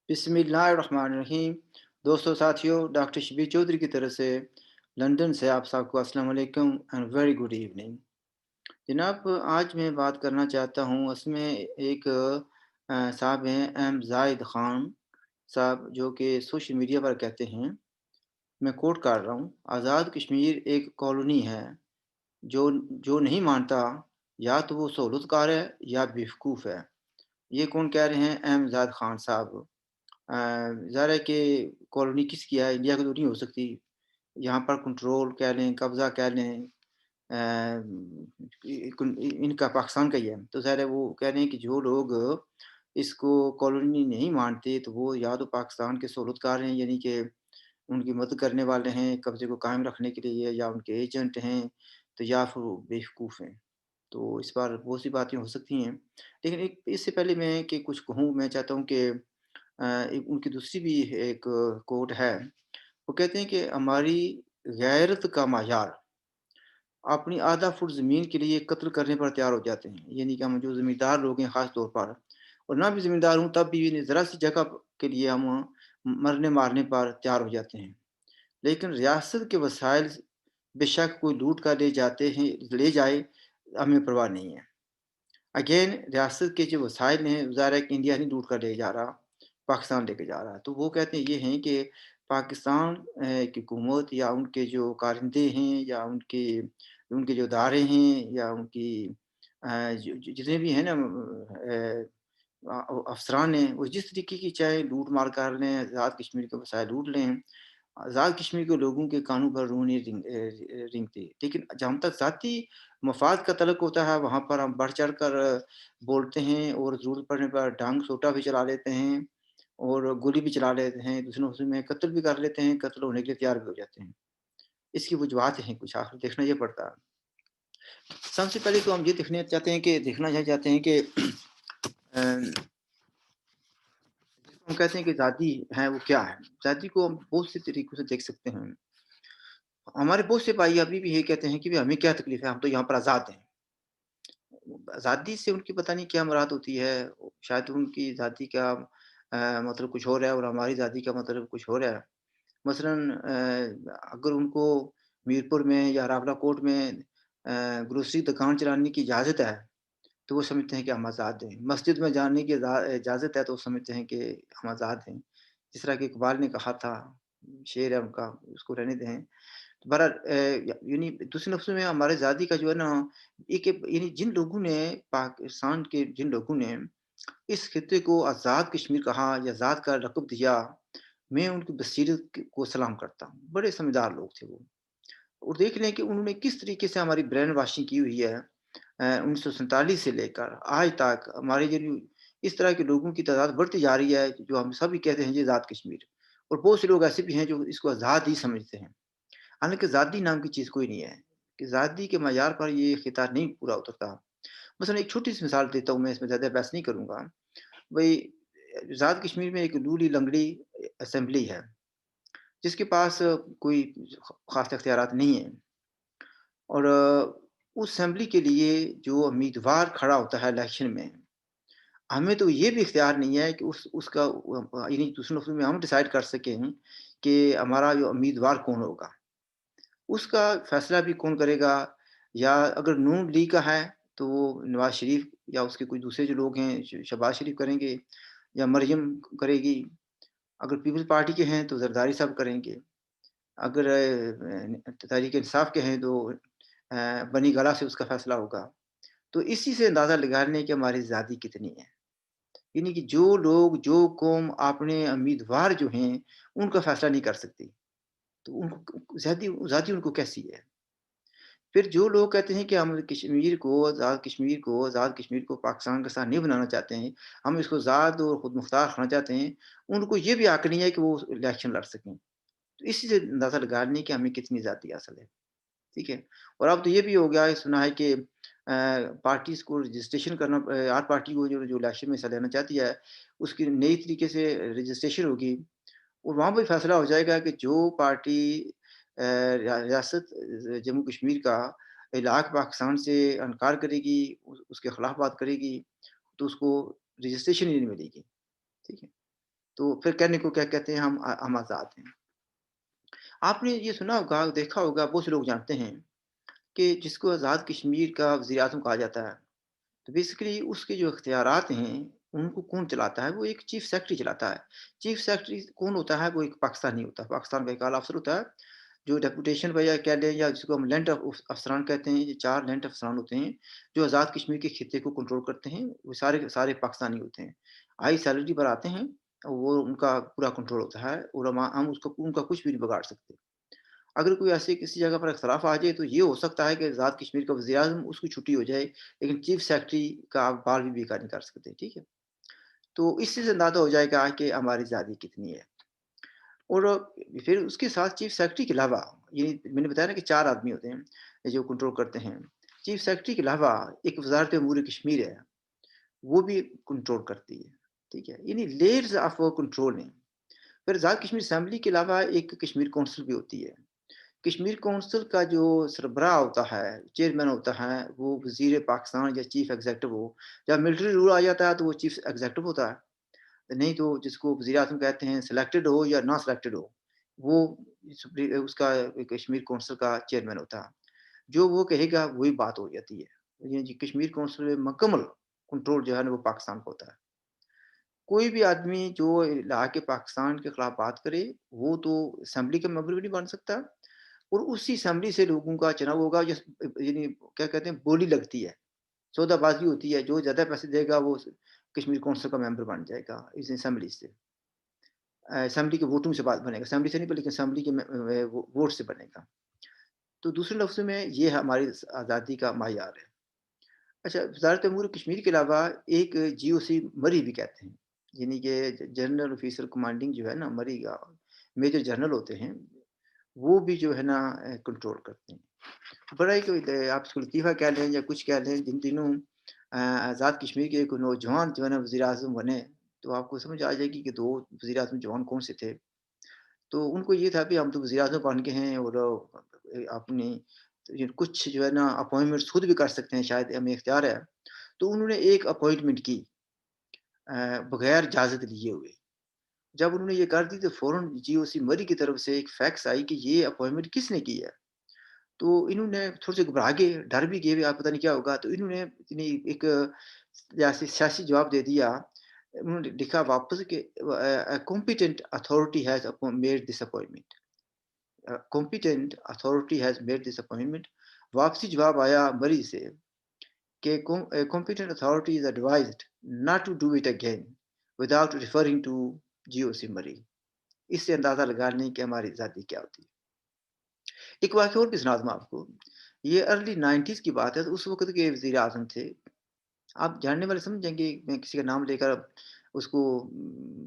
बिस्मिल्लाहिर्रहमानिर्रहीम। दोस्तों साथियों, डॉक्टर शबीर चौधरी की तरफ से लंदन से आप सबको अस्सलाम वालेकुम एंड वेरी गुड इवनिंग। जनाब, आज मैं बात करना चाहता हूँ, उसमें एक साहब हैं एम जाहिद ख़ान साहब, जो कि सोशल मीडिया पर कहते हैं, मैं कोट कर रहा हूँ, आज़ाद कश्मीर एक कॉलोनी है। जो जो नहीं मानता, या तो वो सहूलतकार है या बेवकूफ़ है। ये कौन कह रहे हैं? एम जाहिद ख़ान साहब। ज़ाहिर है कि कॉलोनी किसकी है? इंडिया की तो नहीं हो सकती। यहाँ पर कंट्रोल कह लें, कब्ज़ा कह लें, इनका पाकिस्तान का ही है। तो ज़ाहिर है वो कह रहे हैं कि जो लोग इसको कॉलोनी नहीं मानते, तो वो या तो पाकिस्तान के सहूलतकार हैं, यानी कि उनकी मदद करने वाले हैं कब्ज़े को कायम रखने के लिए, या उनके एजेंट हैं, तो या फिर वो बेवकूफ़ हैं। तो इस बार बहुत सी बातें हो सकती हैं। लेकिन एक इससे पहले मैं कि कुछ कहूँ, मैं चाहता हूँ कि एक उनकी दूसरी भी एक कोट है। वो कहते हैं कि हमारी गैरत का मायार अपनी आधा फुट ज़मीन के लिए कत्ल करने पर तैयार हो जाते हैं। यानी कि हम जो ज़मींदार लोग हैं ख़ास तौर पर, और ना भी ज़मींदार हूँ तब भी ज़रा-सी जगह के लिए हम मरने-मारने पर तैयार हो जाते हैं। लेकिन रियासत के वसाइल बेशक कोई लूट कर ले जाए, हमें परवाह नहीं है। अगेन रियासत के जो वसाइल हैं, ज़ाहिर है कि इंडिया नहीं लूट कर ले जा रहा, पाकिस्तान लेके जा रहा है। तो वो कहते हैं ये हैं कि पाकिस्तान की हुकूमत या उनके जो कारिंदे हैं, या उनके उनके जो इदारे हैं, या उनकी जितने भी हैं ना अफ़सरान हैं, वो जिस तरीके की चाहे लूट-मार कर लें, आज़ाद कश्मीर के वसाइल लूट लें, आज़ाद कश्मीर के लोगों के कानों पर रूह नहीं रेंगती। लेकिन जहाँ तक ज़ाती मफ़ाद का तल्लुक होता है, वहाँ पर हम बढ़-चढ़ कर बोलते हैं, और ज़रूरत पड़ने पर डांग-सोटा भी चला लेते हैं, और गोली भी चला लेते हैं, दूसरे में कत्ल भी कर लेते हैं, कत्ल होने के लिए तैयार भी हो जाते हैं। इसकी वजूहात हैं कुछ, आखिर देखना ये पड़ता है। सबसे पहले तो हम ये देखना ये चाहते हैं कि जिसको हम कहते हैं कि आज़ादी है, वो क्या है? आज़ादी को हम बहुत से तरीकों से देख सकते हैं। हमारे बहुत से भाई अभी भी यही कहते हैं कि भई हमें क्या तकलीफ़ है, हम तो यहाँ पर आज़ाद हैं। आज़ादी से उनकी पता नहीं क्या मुराद होती है, शायद उनकी आज़ादी का मतलब कुछ और है, और हमारी आज़ादी का मतलब कुछ और है। मसलन अगर उनको मीरपुर में या रावलाकोट में ग्रोसरी दुकान चलाने की इजाज़त है, तो वो समझते हैं कि हम आज़ाद हैं। मस्जिद में जाने की इजाज़त है, तो वो समझते हैं कि हम आज़ाद हैं। जिस तरह कि इकबाल ने कहा था, शेर है उनका, उसको रहने दें। बहरहाल यानी दूसरे लफ्ज़ों में हमारे आज़ादी का जो है ना, एक यानी जिन लोगों ने पाकिस्तान के जिन लोगों ने इस खित्ते को आज़ाद कश्मीर कहा या आज़ाद का लक़ब दिया, मैं उनकी बसीरत को सलाम करता हूँ। बड़े समझदार लोग थे वो। और देख लें कि उन्होंने किस तरीके से हमारी ब्रेन वॉशिंग की हुई है। 1947 से लेकर आज तक हमारे जो इस तरह के लोगों की तादाद बढ़ती जा रही है, जो हम सभी कहते हैं जी आज़ाद कश्मीर, और बहुत से लोग ऐसे भी हैं जो इसको आज़ाद ही समझते हैं। हालाँकि ज़ादी नाम की चीज़ कोई नहीं है, कि ज़ादी के मयार पर ये खिताब नहीं पूरा उतरता। मसलन एक छोटी-सी मिसाल देता हूँ मैं, इसमें ज़्यादा बहस नहीं करूँगा। भई आज़ाद कश्मीर में एक लूली लंगड़ी असेंबली है, जिसके पास कोई ख़ास इख्तियारात नहीं है, और उस असेंबली के लिए जो उम्मीदवार खड़ा होता है इलेक्शन में, हमें तो ये भी इख्तियार नहीं है कि उसका यानी दूसरे लफ्ज़ों में हम डिसाइड कर सकें कि हमारा जो उम्मीदवार कौन होगा। उसका फ़ैसला भी कौन करेगा? या अगर नून लीग का है, तो वो नवाज़ शरीफ या उसके कोई दूसरे जो लोग हैं, शहबाज़ शरीफ करेंगे, या मरियम करेगी। अगर पीपल्स पार्टी के हैं, तो ज़रदारी साहब करेंगे। अगर तहरीक इंसाफ के हैं, तो बनी गाला से उसका फ़ैसला होगा। तो इसी से अंदाज़ा लगा लें कि हमारी आज़ादी कितनी है। यानी कि जो लोग, जो कौम अपने उम्मीदवार जो हैं, उनका फ़ैसला नहीं कर सकती, तो उनको आज़ादी उनको कैसी है? फिर जो लोग कहते हैं कि हम आज़ाद कश्मीर को पाकिस्तान के साथ नहीं बनाना चाहते हैं, हम इसको आज़ाद और खुद मुख्तार रखना चाहते हैं, उनको ये भी हक़ नहीं है कि वो इलेक्शन लड़ सकें। तो इसी से अंदाज़ा लगा लें कि हमें कितनी आज़ादी हासिल है, ठीक है? और अब तो ये भी हो गया है, सुना है कि पार्टीज़ को रजिस्ट्रेशन करना, हर पार्टी को जो जो इलेक्शन में हिस्सा लेना चाहती है, उसकी नई तरीके से रजिस्ट्रेशन होगी, और वहाँ पे फैसला हो जाएगा कि जो पार्टी रियासत जम्मू कश्मीर का इलाक़ पाकिस्तान से इनकार करेगी, उसके खिलाफ़ बात करेगी, तो उसको रजिस्ट्रेशन ही नहीं मिलेगी, ठीक है? तो फिर कहने को क्या कहते हैं, हम आज़ाद हैं। आपने ये सुना होगा, देखा होगा, बहुत से लोग जानते हैं कि जिसको आज़ाद कश्मीर का वज़ीर-ए-आज़म कहा जाता है, तो बेसिकली उसके जो इख्तियारात हैं, उनको कौन चलाता है? वो एक चीफ़ सेक्रेटरी चलाता है। चीफ़ सेक्रेटरी कौन होता है? वो एक पाकिस्तानी होता है, पाकिस्तान का एक आला अफ़सर होता है, जो डेपुटेशन वया कह लें या जिसको हम लैंड अफ़सरान कहते हैं, ये 4 लैंड अफ़सरान होते हैं, जो आज़ाद कश्मीर के खित्ते को कंट्रोल करते हैं, वो सारे के सारे पाकिस्तानी होते हैं। हाई सैलरी पर आते हैं, वो उनका पूरा कंट्रोल होता है और हम उसको उनका कुछ भी नहीं बिगाड़ सकते। अगर कोई ऐसे किसी जगह पर इख्तलाफ आ जाए तो ये हो सकता है कि आज़ाद कश्मीर का वज़ीर-ए-आज़म उसकी छुट्टी हो जाए, लेकिन चीफ़ सेक्रेटरी का आप बाल भी बेकार नहीं कर सकते, ठीक है? तो इससे से अंदाज़ा हो जाएगा कि हमारी आज़ादी कितनी है। और फिर उसके साथ चीफ़ सेक्रेटरी के अलावा, ये मैंने बताया ना कि 4 आदमी होते हैं, जो कंट्रोल करते हैं। चीफ़ सेक्रेटरी के अलावा एक वज़ारत अमूर कश्मीर है, वो भी कंट्रोल करती है, ठीक है? यानी लेयर्स ऑफ कंट्रोल हैं। फिर आज़ाद कश्मीर असेंबली के अलावा एक कश्मीर काउंसिल भी होती है। कश्मीर काउंसिल का जो सरबराह होता है, चेयरमैन होता है, वो वज़ीर पाकिस्तान या चीफ़ एग्ज़ीक्यूटिव हो। जब मिलिट्री रूल आ जाता है तो वो चीफ़ एग्ज़ीक्यूटिव होता है, नहीं तो जिसको वज़ीर-ए-आज़म कहते हैं, सिलेक्टेड हो या ना सिलेक्टेड हो, वो उसका कश्मीर काउंसिल का चेयरमैन होता है। जो वो कहेगा वही बात हो जाती है। ये जी कश्मीर काउंसिल में मुकम्मल कंट्रोल जो है ना वो पाकिस्तान का होता है। कोई भी आदमी जो ला के पाकिस्तान के खिलाफ बात करे, वो तो असेंबली का मेंबर भी नहीं बन सकता और उसी असेंबली से लोगों का चुनाव होगा, यानी क्या कहते हैं, बोली लगती है, सौदाबाजी होती है, जो ज़्यादा पैसे देगा वो कश्मीर काउंसिल का मेंबर बन जाएगा इस असेंबली से। असेंबली के वोटों से बात बनेगा, असेंबली से नहीं बल्कि असेंबली के वोट से बनेगा। तो दूसरे लफ्ज़ों में ये हमारी आज़ादी का मायार है। अच्छा, वज़ारत अमूर कश्मीर के अलावा एक जीओसी मरी भी कहते हैं, यानी कि जनरल ऑफ़िसर कमांडिंग जो है ना, मरी का मेजर जनरल होते हैं, वो भी जो है ना कंट्रोल करते हैं। बड़ा एक आप इसको लतीफ़ा कह लें या कुछ कह लें, जिन दिनों आज़ाद कश्मीर के एक नौजवान जो है ना वज़ीर-ए-आज़म बने, तो आपको समझ आ जाएगी कि 2 वज़ीर-ए-आज़म जवान कौन से थे। तो उनको ये था कि हम तो वज़ीर-ए-आज़म बन के हैं और अपनी ये कुछ जो है ना अपॉइंटमेंट्स खुद भी कर सकते हैं, शायद हमें इख्तियार है। तो उन्होंने एक अपॉइंटमेंट की बगैर इजाज़त लिए हुए। जब उन्होंने ये कर दी तो फ़ौरन जीओसी मरी की तरफ से एक फैक्स आई कि ये अपॉइंटमेंट किसने की है? तो इन्होंने थोड़े से घबरा गए, डर भी गए, पता नहीं क्या होगा। तो इन्होंने इतनी एक सियासी सियासी जवाब दे दिया। उन्होंने लिखा वापस कि competent authority has made this appointment. Competent authority has made this appointment. वापसी जवाब आया मरी से कि competent authority is advised not to do it again without referring to GOC Murree. इससे अंदाज़ा लगा लें कि हमारी आज़ादी क्या होती है। एक वाक़या और भी सुना दूँ आपको। ये अर्ली 90s की बात है, तो उस वक़्त के वज़ीर-ए-आज़म थे। आप जानने वाले समझेंगे, मैं किसी का नाम लेकर उसको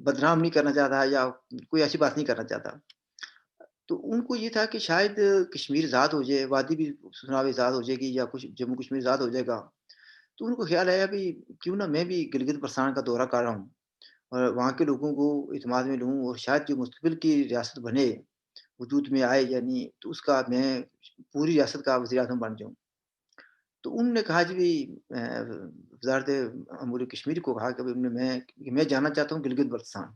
बदनाम नहीं करना चाहता या कोई ऐसी बात नहीं करना चाहता। तो उनको ये था कि शायद कश्मीर आज़ाद हो जाए, वादी भी चुनाव आज़ाद हो जाएगी या कुछ जम्मू कश्मीर आज़ाद हो जाएगा। तो उनको ख़्याल आया भई क्यों ना मैं भी गिलगित-बल्तिस्तान का दौरा कर रहा हूँ और वहाँ के लोगों को इत्मीनान में लूँ और शायद जो मुस्तक़बिल की रियासत बने, वजूद में आए या नहीं, तो उसका मैं पूरी रियासत का वज़ीर-ए-आज़म बन जाऊँ। तो उन्होंने कहा जी भई वज़ारत अमूर कश्मीर को कहा कि भई मैं जाना चाहता हूँ गिलगित-बल्तिस्तान।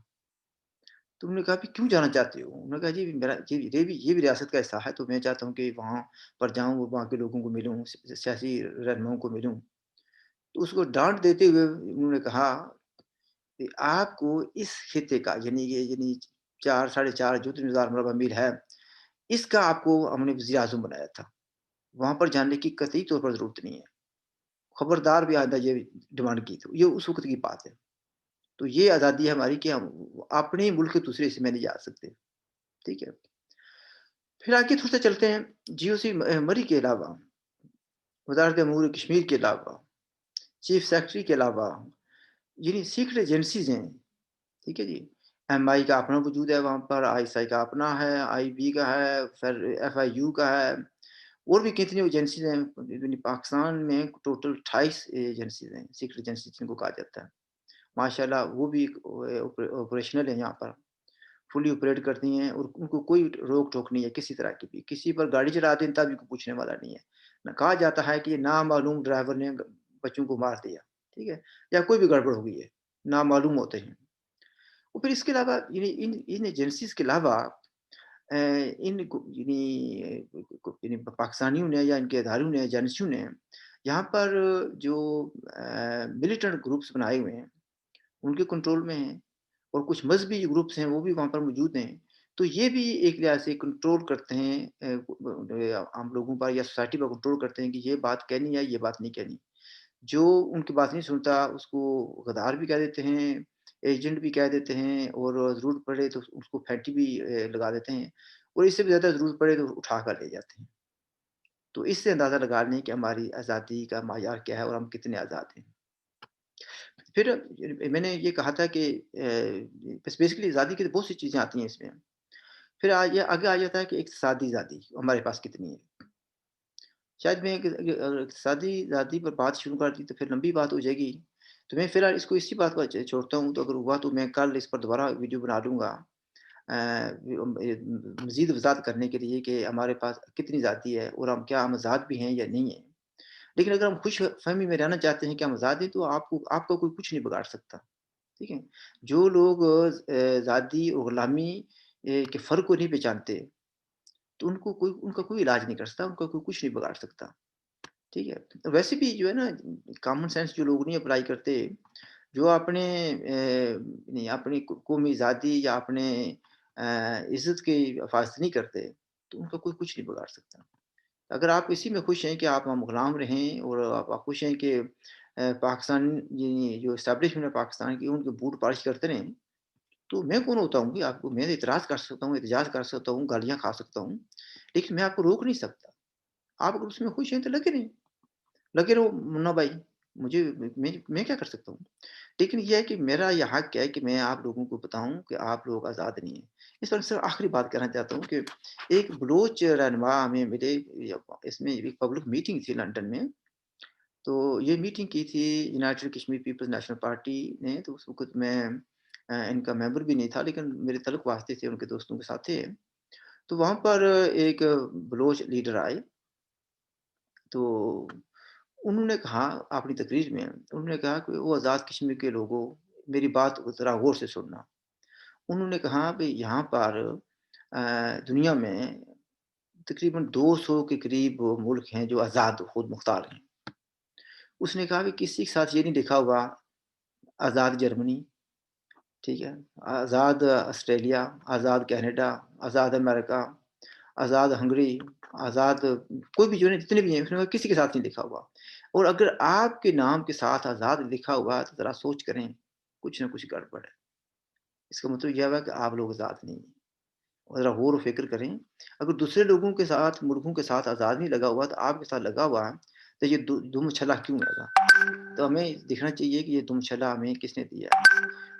तो उन्होंने कहा, "कि क्यों जाना चाहते हो?" उन्होंने कहा, "जी मेरा ये भी रियासत का हिस्सा है, तो मैं चाहता हूँ कि वहाँ पर जाऊँ और वहाँ के लोगों को मिलूँ, सियासी रहनुमाओं को मिलूँ।" तो उसको डाँट देते हुए उन्होंने कहा कि आपको इस खित्ते का यानी 4 साढ़े 4 जो 3000 मरबा मील है, इसका आपको हमने वज़ीर-ए-आज़म बनाया था। वहाँ पर जाने की कतई तौर पर ज़रूरत नहीं है। खबरदार भी आइंदा ये डिमांड की, तो ये उस वक़्त की बात है। तो ये आज़ादी है हमारी कि हम अपने ही मुल्क के दूसरे हिस्से में नहीं जा सकते, ठीक है? फिर आगे थोड़ा-सा चलते हैं, जीओसी मरी के अलावा, वज़ारत अमूर कश्मीर के अलावा, चीफ़ सेक्रेटरी के अलावा, यानी सीक्रेट एजेंसीज़ हैं, ठीक है जी? एमआई का अपना वजूद है वहाँ पर, आईएसआई का अपना है, आईबी का है, फिर एफआईयू का है, और भी कितनी एजेंसीज़ हैं। यानी पाकिस्तान में टोटल 28 एजेंसीज़ हैं, सीक्रेट एजेंसीज़ जिनको कहा जाता है। माशाल्लाह वो भी ऑपरेशनल है यहाँ पर, फुली ऑपरेट करती हैं और उनको कोई रोक-टोक नहीं है किसी तरह की भी। किसी पर गाड़ी चला दें तब भी कोई पूछने वाला नहीं है। ना कहा जाता है कि नामालूम ड्राइवर ने बच्चों को मार दिया, ठीक है? या कोई भी गड़बड़ हो गई है, नामालूम होते हैं। और फिर इसके अलावा इन इन एजेंसीज़ के अलावा इन गु यानी पाकिस्तानियों ने या इनके अदारों ने, एजेंसियों ने यहाँ पर जो मिलिटेंट ग्रुप्स बनाए हुए हैं, उनके कंट्रोल में हैं और कुछ मज़हबी ग्रुप्स हैं, वो भी वहाँ पर मौजूद हैं। तो ये भी एक लिहाज़ से कंट्रोल करते हैं आम लोगों पर या सोसाइटी पर कंट्रोल करते हैं कि ये बात कहनी है, ये बात नहीं कहनी। जो उनकी बात नहीं सुनता, उसको गद्दार भी कह देते हैं, एजेंट भी कह देते हैं और ज़रूरत पड़े तो उसको फैंटी भी लगा देते हैं और इससे भी ज़्यादा ज़रूरत पड़े तो उठा कर ले जाते हैं। तो इससे अंदाज़ा लगा लें कि हमारी आज़ादी का मायार क्या है और हम कितने आज़ाद हैं। फिर मैंने ये कहा था कि बस बेसिकली आज़ादी की तो बहुत सी चीज़ें आती हैं इसमें। फिर ये आगे आ जाता है कि इक़्तिसादी आज़ादी हमारे पास कितनी है। शायद मैं इक़्तिसादी आज़ादी पर बात शुरू कर दी तो फिर लंबी बात हो जाएगी। तो मैं फ़िलहाल इसको इसी बात पर छोड़ता हूँ, तो अगर हुआ तो मैं कल इस पर दोबारा वीडियो बना लूँगा। मज़ीद वज़ाहत करने के लिए कि हमारे पास कितनी आज़ादी है और हम आज़ाद भी हैं या नहीं हैं। लेकिन अगर हम खुश-फ़हमी में रहना चाहते हैं कि हम आज़ाद हैं, तो आपका कोई कुछ नहीं बिगाड़ सकता, ठीक है? जो लोग आज़ादी और ग़ुलामी के फ़र्क को नहीं पहचानते, तो उनका कोई इलाज नहीं कर सकता, उनका कोई कुछ नहीं बिगाड़ सकता, ठीक है? तो वैसे भी जो है ना, कॉमन सेंस जो लोग नहीं अप्लाई करते, जो अपनी कौमी आज़ादी या अपने इज़्ज़त की हिफाज़त नहीं करते, तो उनका कोई कुछ नहीं बिगाड़ सकता। अगर आप इसी में खुश हैं कि आप हम गुलाम रहें और आप खुश हैं कि पाकिस्तान ये जो एस्टेब्लिशमेंट है पाकिस्तान की उनके बूट पॉलिश करते रहें, तो मैं कौन होता हूँ कि आपको मैं इतराज़ कर सकता हूँ, एहतजाज कर सकता हूँ, गालियाँ खा सकता हूँ, लेकिन मैं आपको रोक नहीं सकता। आप अगर उसमें खुश हैं तो लगे रहो मुन्ना भाई, मुझे मैं क्या कर सकता हूँ? लेकिन ये है कि मेरा ये हक है कि मैं आप लोगों को बताऊँ कि आप लोग आज़ाद नहीं हैं। इस पर सिर्फ़ आखिरी बात कहना चाहता हूँ कि एक बलोच रहनुमा हमें मिले, या इसमें एक पब्लिक मीटिंग थी लंदन में, तो ये मीटिंग की थी united Kashmir peoples national party ने, तो उस वक़्त मैं इनका मेंबर भी नहीं था, लेकिन मेरे तल्लुक वास्ते थे, उनके दोस्तों के साथ थे। तो वहाँ पर एक बलोच लीडर आए, तो उन्होंने कहा अपनी तकरीर में, उन्होंने कहा कि वो आज़ाद कश्मीर के लोगों, मेरी बात ज़रा गौर से सुनना। उन्होंने कहा कि यहाँ पर दुनिया में तकरीबन 200 के करीब मुल्क हैं जो आज़ाद खुद मुख्तार हैं। उसने कहा कि किसी के साथ ये नहीं लिखा हुआ आज़ाद जर्मनी, ठीक है? आज़ाद ऑस्ट्रेलिया, आज़ाद कनाडा, आज़ाद अमेरिका, आज़ाद हंगरी, आज़ाद कोई भी जो है जितने भी हैं, उसने कहा किसी के साथ नहीं लिखा हुआ। और अगर आपके नाम के साथ आज़ाद लिखा हुआ है, तो ज़रा सोच करें, कुछ न कुछ गड़बड़ है। इसका मतलब ये हुआ कि आप लोग आज़ाद नहीं हैं। और ज़रा गौर व फ़िक्र करें, अगर दूसरे लोगों के साथ, मुल्कों के साथ आज़ाद नहीं लगा हुआ, तो आपके साथ लगा हुआ है, तो ये दुम-छला क्यों हैगा? तो हमें देखना चाहिए कि ये दुम-छला हमें किसने दिया है।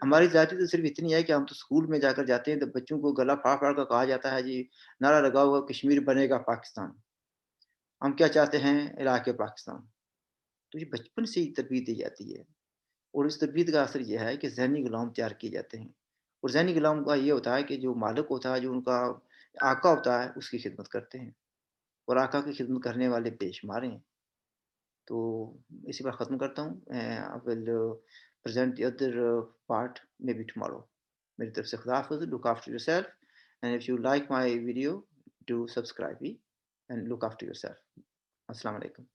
हमारी ज़ाती तो सिर्फ़ इतनी है कि हम तो स्कूल में जाकर जाते हैं, तो बच्चों को गला फाड़-फाड़ कर कहा जाता है जी, नारा लगा हुआ कश्मीर बनेगा पाकिस्तान। हम क्या चाहते हैं? इलाके पाकिस्तान। तो ये बचपन से ही तरबियत दी जाती है और इस तरबियत का असर ये है कि ज़हनी गुलाम तैयार किए जाते हैं और ज़हनी गुलाम का ये होता है कि जो मालिक होता है, जो उनका आका होता है, उसकी खिदमत करते हैं और आका की खिदमत करने वाले बेशुमार हैं। तो इसी पर ख़त्म करता हूँ। I will present the other part may be tomorrow. मेरी तरफ से खुदा हाफ़िज़, look after yourself and if you like my video, do subscribe me and look after yourself. अस्सलाम वालेकुम।